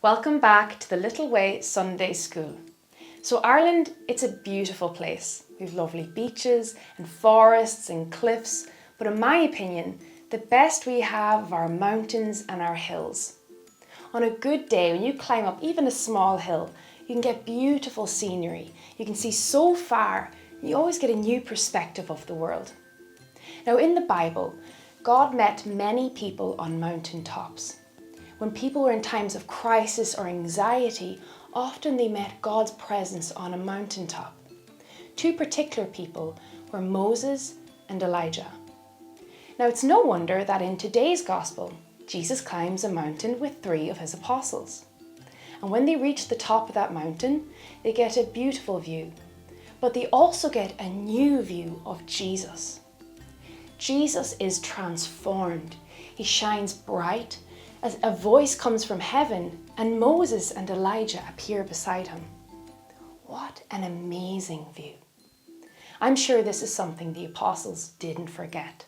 Welcome back to the Little Way Sunday School. So Ireland, it's a beautiful place. We've lovely beaches and forests and cliffs, but in my opinion, the best we have are our mountains and our hills. On a good day, when you climb up even a small hill, you can get beautiful scenery. You can see so far, and you always get a new perspective of the world. Now in the Bible, God met many people on mountain tops. When people were in times of crisis or anxiety, often they met God's presence on a mountaintop. Two particular people were Moses and Elijah. Now it's no wonder that in today's Gospel, Jesus climbs a mountain with 3 of his apostles. And when they reach the top of that mountain, they get a beautiful view, but they also get a new view of Jesus. Jesus is transformed. He shines bright as a voice comes from heaven and Moses and Elijah appear beside him. What an amazing view. I'm sure this is something the apostles didn't forget.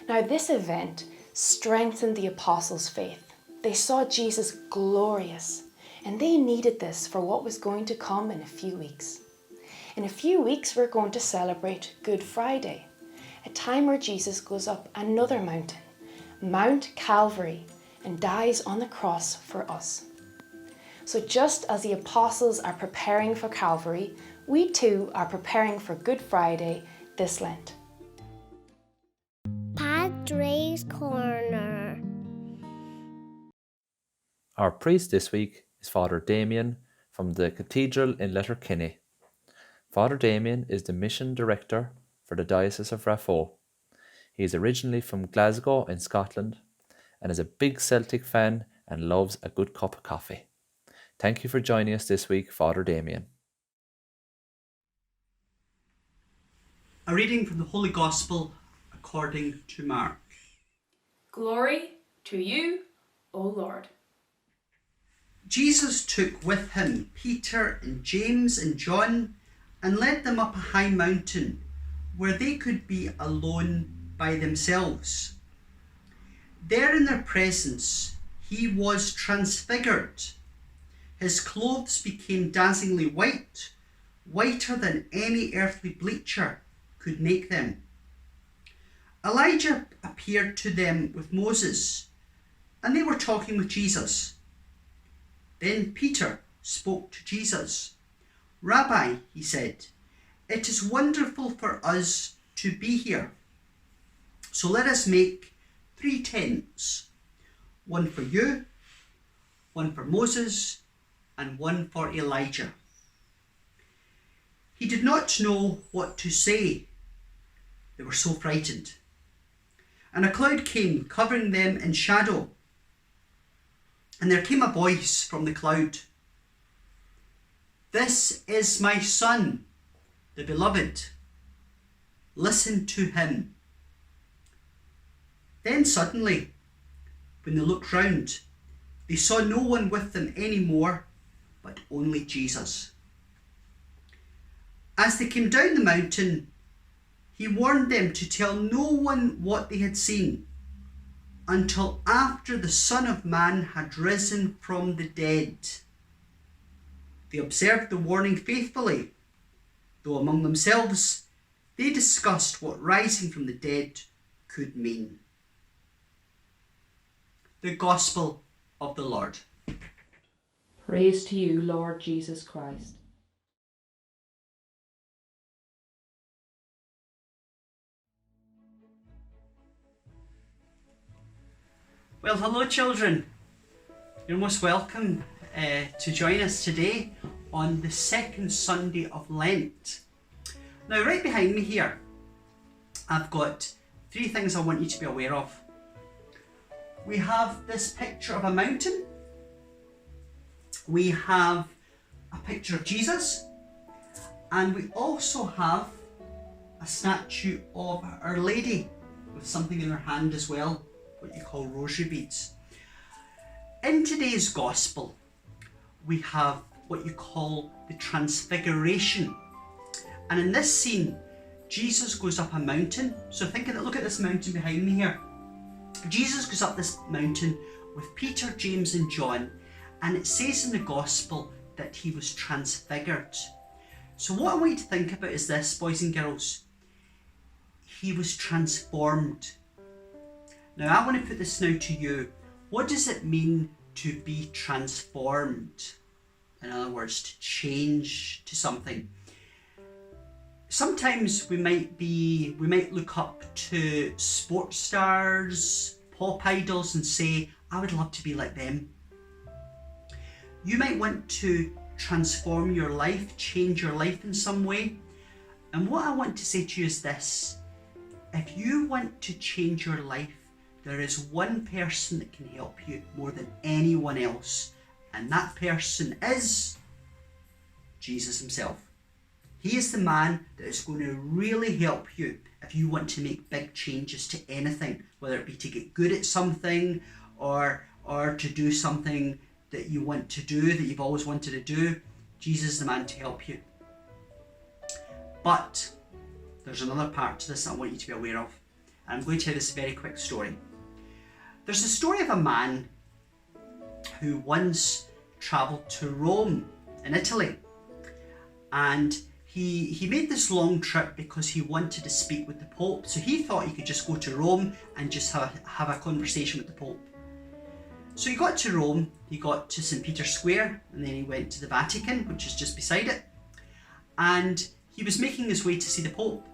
Now this event strengthened the apostles' faith. They saw Jesus glorious, and they needed this for what was going to come in a few weeks. In a few weeks, we're going to celebrate Good Friday, a time where Jesus goes up another mountain, Mount Calvary, and dies on the cross for us. So just as the apostles are preparing for Calvary, we too are preparing for Good Friday this Lent. Padres Corner. Our priest this week is Father Damien from the Cathedral in Letterkenny. Father Damien is the mission director for the Diocese of Raphoe. He is originally from Glasgow in Scotland and is a big Celtic fan and loves a good cup of coffee. Thank you for joining us this week, Father Damien. A reading from the Holy Gospel according to Mark. Glory to you, O Lord. Jesus took with him Peter and James and John and led them up a high mountain where they could be alone by themselves. There in their presence, he was transfigured. His clothes became dazzlingly white, whiter than any earthly bleacher could make them. Elijah appeared to them with Moses, and they were talking with Jesus. Then Peter spoke to Jesus. "Rabbi," he said, "it is wonderful for us to be here. So let us make 3 tents, one for you, one for Moses, and one for Elijah." He did not know what to say. They were so frightened. And a cloud came, covering them in shadow. And there came a voice from the cloud. "This is my Son, the Beloved. Listen to him." Then suddenly, when they looked round, they saw no one with them anymore, but only Jesus. As they came down the mountain, he warned them to tell no one what they had seen until after the Son of Man had risen from the dead. They observed the warning faithfully, though among themselves they discussed what rising from the dead could mean. The Gospel of the Lord. Praise to you, Lord Jesus Christ. Well, hello children. You're most welcome to join us today on the second Sunday of Lent. Now, right behind me here, I've got 3 things I want you to be aware of. We have this picture of a mountain. We have a picture of Jesus. And we also have a statue of Our Lady with something in her hand as well, what you call rosary beads. In today's Gospel, we have what you call the transfiguration. And in this scene, Jesus goes up a mountain. So look at this mountain behind me here. Jesus goes up this mountain with Peter, James and John, And it says in the Gospel that he was transfigured. So what I want you to think about is this, boys and girls. He was transformed. Now I want to put this now to you. What does it mean to be transformed? In other words, to change to something. Sometimes we might look up to sports stars, pop idols and say, I would love to be like them. You might want to transform your life, change your life in some way. And what I want to say to you is this. If you want to change your life, there is one person that can help you more than anyone else. And that person is Jesus himself. He is the man that is going to really help you if you want to make big changes to anything, whether it be to get good at something or to do something that you want to do, that you've always wanted to do. Jesus is the man to help you. But there's another part to this that I want you to be aware of. And I'm going to tell you this very quick story. There's a story of a man who once travelled to Rome in Italy. And he made this long trip because he wanted to speak with the Pope. So he thought he could just go to Rome and just have a conversation with the Pope. So he got to Rome, he got to St. Peter's Square, and then he went to the Vatican, which is just beside it. And he was making his way to see the Pope.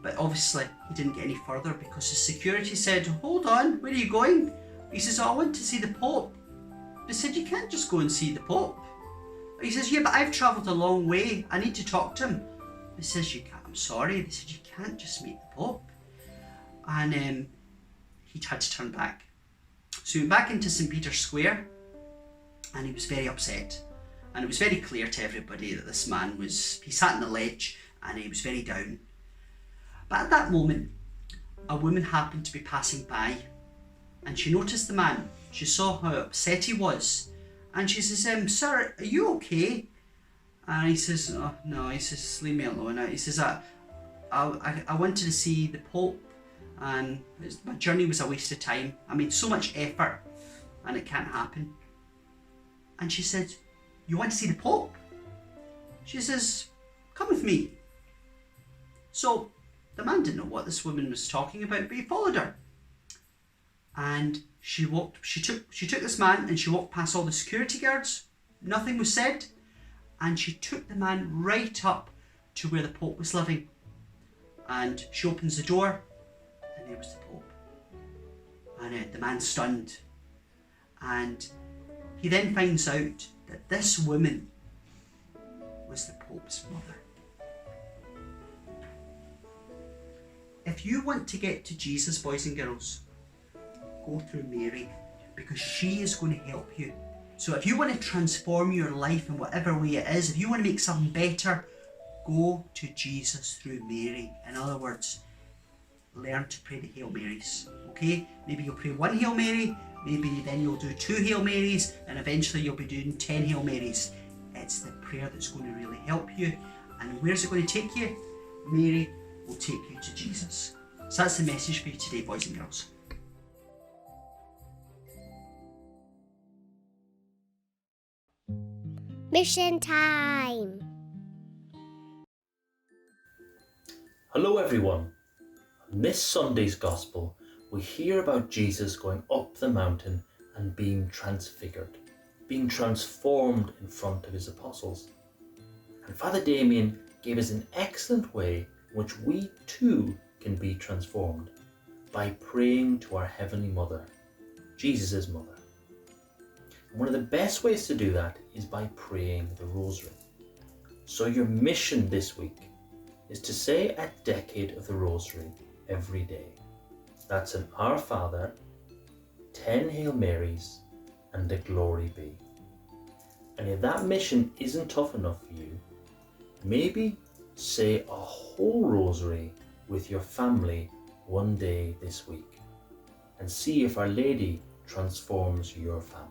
But obviously he didn't get any further because his security said, hold on, where are you going? He says, I want to see the Pope. They said, you can't just go and see the Pope. He says, yeah, but I've travelled a long way. I need to talk to him. He says, you can't. I'm sorry. They said, you can't just meet the Pope. And he'd had to turn back. So he went back into St. Peter's Square and he was very upset. And it was very clear to everybody that this man he sat on the ledge and he was very down. But at that moment, a woman happened to be passing by and she noticed the man. She saw how upset he was. And she says, sir, are you okay? And he says, oh, no, he says, leave me alone. He says, I wanted to see the Pope and my journey was a waste of time. I made so much effort and it can't happen. And she said, you want to see the Pope? She says, come with me. So the man didn't know what this woman was talking about, but he followed her. And she took this man and she walked past all the security guards. Nothing was said. And she took the man right up to where the Pope was living. And she opens the door and there was the Pope. And the man's stunned. And he then finds out that this woman was the Pope's mother. If you want to get to Jesus, boys and girls, go through Mary, because she is going to help you. So if you want to transform your life in whatever way it is, if you want to make something better, go to Jesus through Mary. In other words, learn to pray the Hail Marys. Okay? Maybe you'll pray one Hail Mary, maybe then you'll do 2 Hail Marys, and eventually you'll be doing 10 Hail Marys. It's the prayer that's going to really help you. And where's it going to take you? Mary will take you to Jesus. So that's the message for you today, boys and girls. Mission time. Hello everyone. On this Sunday's Gospel, we hear about Jesus going up the mountain and being transfigured, being transformed in front of his apostles. And Father Damien gave us an excellent way in which we too can be transformed by praying to our Heavenly Mother, Jesus' mother. And one of the best ways to do that is by praying the rosary. So your mission this week is to say a decade of the rosary every day. That's an Our Father, 10 Hail Marys, and a Glory Be. And if that mission isn't tough enough for you, maybe say a whole rosary with your family one day this week and see if Our Lady transforms your family.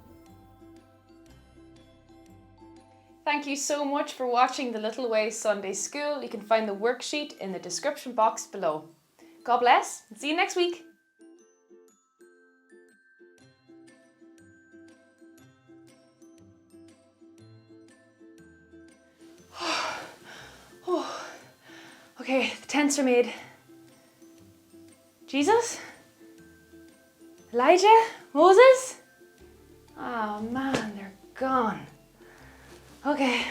Thank you so much for watching the Little Way Sunday School. You can find the worksheet in the description box below. God bless and see you next week. Okay, the tents are made. Jesus? Elijah? Moses? Oh man, they're gone. Okay,